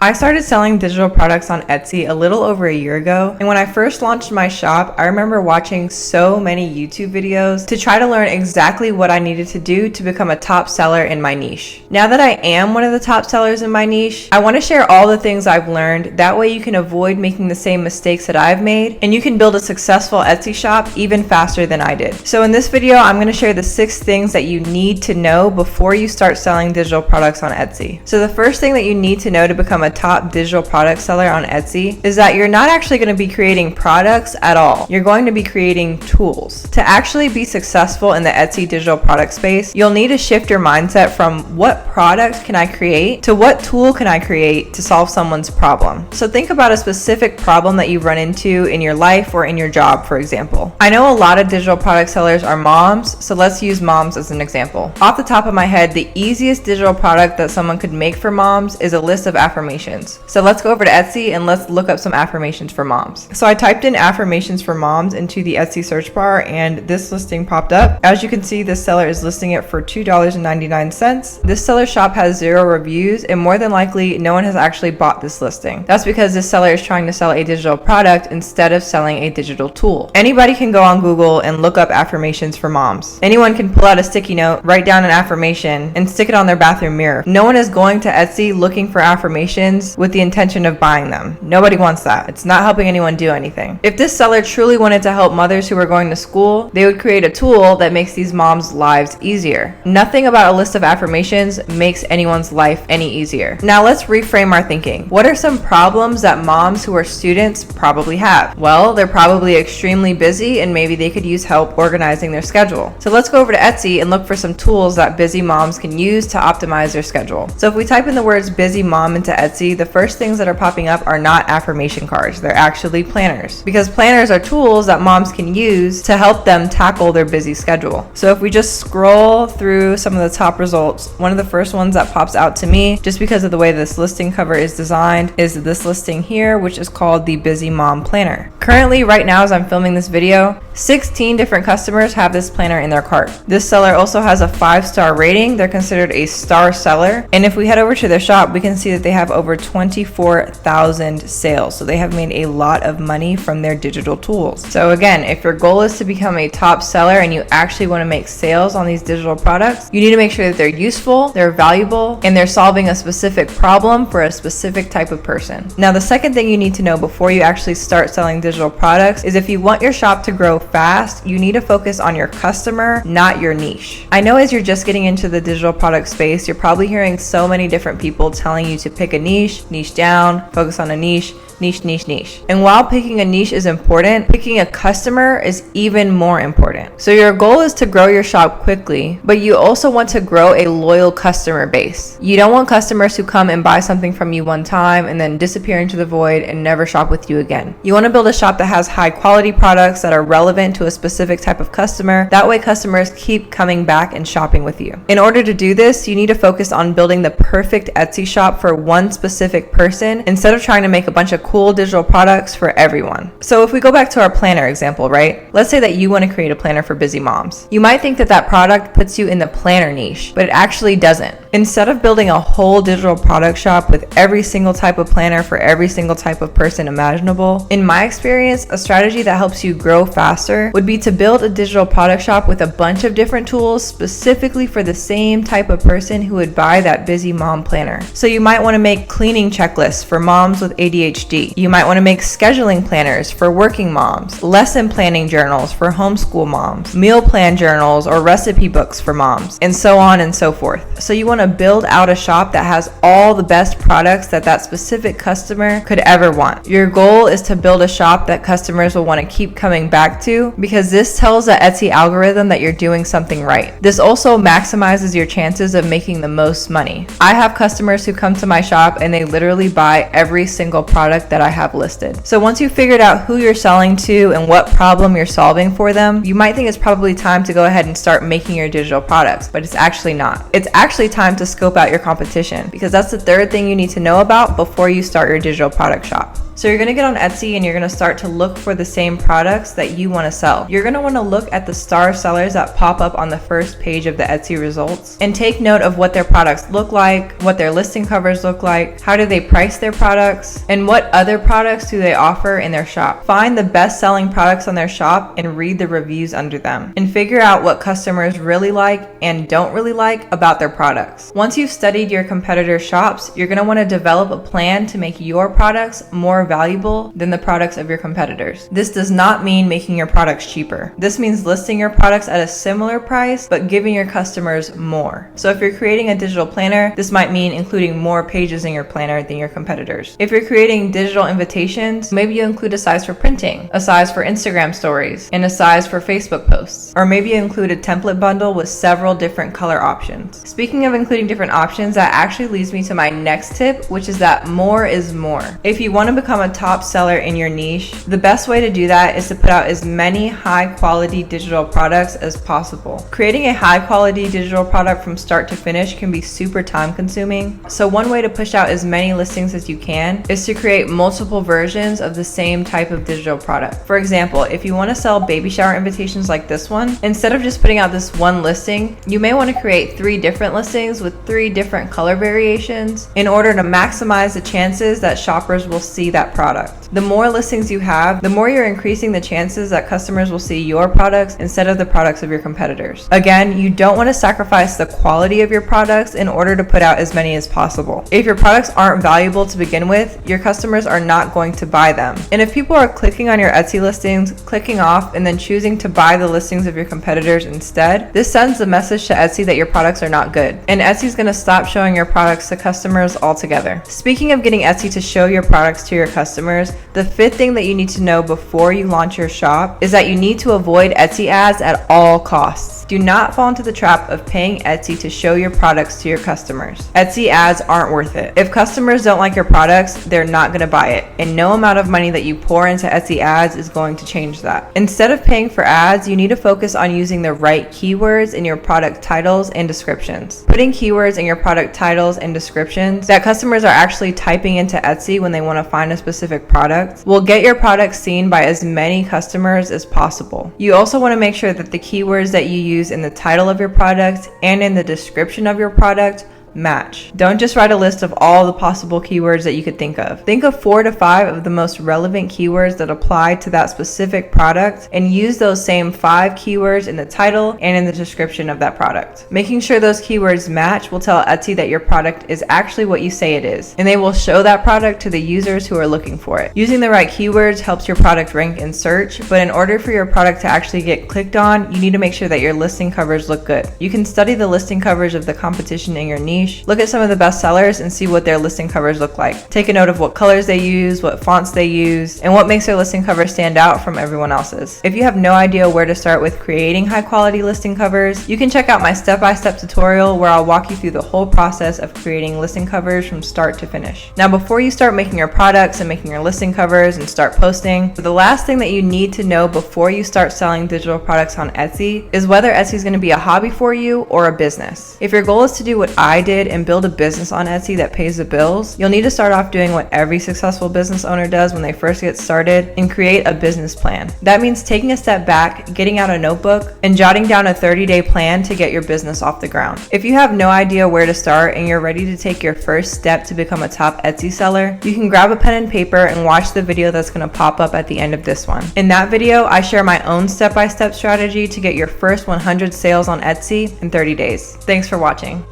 I started selling digital products on Etsy a little over a year ago, and when I first launched my shop, I remember watching so many YouTube videos to try to learn exactly what I needed to do to become a top seller in my niche. Now that I am one of the top sellers in my niche, I want to share all the things I've learned. That way you can avoid making the same mistakes that I've made, and you can build a successful Etsy shop even faster than I did. So in this video, I'm going to share the 6 things that you need to know before you start selling digital products on Etsy. So the first thing that you need to know to become a top digital product seller on Etsy is that you're not actually going to be creating products at all. You're going to be creating tools. To actually be successful in the Etsy digital product space, you'll need to shift your mindset from what product can I create to what tool can I create to solve someone's problem. So think about a specific problem that you run into in your life or in your job, for example. I know a lot of digital product sellers are moms, so let's use moms as an example. Off the top of my head, the easiest digital product that someone could make for moms is a list of affirmations. So let's go over to Etsy and let's look up some affirmations for moms. So I typed in affirmations for moms into the Etsy search bar and this listing popped up. As you can see, this seller is listing it for $2.99. This seller's shop has 0 reviews and more than likely no one has actually bought this listing. That's because this seller is trying to sell a digital product instead of selling a digital tool. Anybody can go on Google and look up affirmations for moms. Anyone can pull out a sticky note, write down an affirmation, and stick it on their bathroom mirror. No one is going to Etsy looking for affirmations with the intention of buying them. Nobody wants that. It's not helping anyone do anything. If this seller truly wanted to help mothers who are going to school, they would create a tool that makes these moms' lives easier. Nothing about a list of affirmations makes anyone's life any easier. Now let's reframe our thinking. What are some problems that moms who are students probably have? Well, they're probably extremely busy and maybe they could use help organizing their schedule. So let's go over to Etsy and look for some tools that busy moms can use to optimize their schedule. So if we type in the words busy mom into Etsy, the first things that are popping up are not affirmation cards. They're actually planners, because planners are tools that moms can use to help them tackle their busy schedule. So if we just scroll through some of the top results, one of the first ones that pops out to me, just because of the way this listing cover is designed, is this listing here, which is called the Busy Mom Planner. Currently, right now as I'm filming this video, 16 different customers have this planner in their cart. This seller also has a 5-star rating. They're considered a star seller. And if we head over to their shop, we can see that they have over 24,000 sales. So they have made a lot of money from their digital tools. So again, if your goal is to become a top seller and you actually want to make sales on these digital products, you need to make sure that they're useful, they're valuable, and they're solving a specific problem for a specific type of person. Now, the second thing you need to know before you actually start selling digital products is if you want your shop to grow fast, you need to focus on your customer, not your niche. I know as you're just getting into the digital product space, you're probably hearing so many different people telling you to pick a niche down, focus on a niche. And while picking a niche is important, picking a customer is even more important. So your goal is to grow your shop quickly, but you also want to grow a loyal customer base. You don't want customers who come and buy something from you one time and then disappear into the void and never shop with you again. You want to build a shop that has high quality products that are relevant to a specific type of customer. That way customers keep coming back and shopping with you. In order to do this, you need to focus on building the perfect Etsy shop for one specific person instead of trying to make a bunch of cool digital products for everyone. So if we go back to our planner example, right? Let's say that you want to create a planner for busy moms. You might think that that product puts you in the planner niche, but it actually doesn't. Instead of building a whole digital product shop with every single type of planner for every single type of person imaginable, in my experience, a strategy that helps you grow faster would be to build a digital product shop with a bunch of different tools specifically for the same type of person who would buy that busy mom planner. So you might want to make cleaning checklists for moms with ADHD. You might want to make scheduling planners for working moms, lesson planning journals for homeschool moms, meal plan journals or recipe books for moms, and so on and so forth. So you want to build out a shop that has all the best products that specific customer could ever want. Your goal is to build a shop that customers will want to keep coming back to, because this tells the Etsy algorithm that you're doing something right. This also maximizes your chances of making the most money. I have customers who come to my shop and they literally buy every single product that I have listed. So once you've figured out who you're selling to and what problem you're solving for them, you might think it's probably time to go ahead and start making your digital products, but it's actually not. It's actually time to scope out your competition, because that's the third thing you need to know about before you start your digital product shop. So you're gonna get on Etsy and you're gonna start to look for the same products that you wanna sell. You're gonna wanna look at the star sellers that pop up on the first page of the Etsy results and take note of what their products look like, what their listing covers look like, how do they price their products, and what other products do they offer in their shop. Find the best-selling products on their shop and read the reviews under them, and figure out what customers really like and don't really like about their products. Once you've studied your competitors' shops, you're gonna wanna develop a plan to make your products more valuable than the products of your competitors. This does not mean making your products cheaper. This means listing your products at a similar price, but giving your customers more. So if you're creating a digital planner, this might mean including more pages in your planner than your competitors. If you're creating digital invitations, maybe you include a size for printing, a size for Instagram stories, and a size for Facebook posts. Or maybe you include a template bundle with several different color options. Speaking of including different options, that actually leads me to my next tip, which is that more is more. If you want to become a top seller in your niche, the best way to do that is to put out as many high quality digital products as possible. Creating a high quality digital product from start to finish can be super time consuming. So one way to push out as many listings as you can is to create multiple versions of the same type of digital product. For example, if you want to sell baby shower invitations like this one, instead of just putting out this one listing, you may want to create 3 different listings with 3 different color variations in order to maximize the chances that shoppers will see that product. The more listings you have, the more you're increasing the chances that customers will see your products instead of the products of your competitors. Again, you don't want to sacrifice the quality of your products in order to put out as many as possible. If your products aren't valuable to begin with, your customers are not going to buy them. And if people are clicking on your Etsy listings, clicking off, and then choosing to buy the listings of your competitors instead, this sends the message to Etsy that your products are not good. And Etsy's going to stop showing your products to customers altogether. Speaking of getting Etsy to show your products to your customers, the 5th thing that you need to know before you launch your shop is that you need to avoid Etsy ads at all costs. Do not fall into the trap of paying Etsy to show your products to your customers. Etsy ads aren't worth it. If customers don't like your products, they're not going to buy it, and no amount of money that you pour into Etsy ads is going to change that. Instead of paying for ads, you need to focus on using the right keywords in your product titles and descriptions. Putting keywords in your product titles and descriptions that customers are actually typing into Etsy when they want to find a specific product will get your product seen by as many customers as possible. You also want to make sure that the keywords that you use in the title of your product and in the description of your product match. Don't just write a list of all the possible keywords that you could think of. Think of 4 to 5 of the most relevant keywords that apply to that specific product and use those same 5 keywords in the title and in the description of that product. Making sure those keywords match will tell Etsy that your product is actually what you say it is, and they will show that product to the users who are looking for it. Using the right keywords helps your product rank in search, but in order for your product to actually get clicked on, you need to make sure that your listing covers look good. You can study the listing covers of the competition in your niche, look at some of the best sellers and see what their listing covers look like. Take a note of what colors they use, what fonts they use, and what makes their listing cover stand out from everyone else's. If you have no idea where to start with creating high quality listing covers, you can check out my step-by-step tutorial where I'll walk you through the whole process of creating listing covers from start to finish. Now, before you start making your products and making your listing covers and start posting, the last thing that you need to know before you start selling digital products on Etsy is whether Etsy is going to be a hobby for you or a business. If your goal is to do what I did and build a business on Etsy that pays the bills, you'll need to start off doing what every successful business owner does when they first get started and create a business plan. That means taking a step back, getting out a notebook, and jotting down a 30-day plan to get your business off the ground. If you have no idea where to start and you're ready to take your first step to become a top Etsy seller, you can grab a pen and paper and watch the video that's going to pop up at the end of this one. In that video, I share my own step-by-step strategy to get your first 100 sales on Etsy in 30 days. Thanks for watching.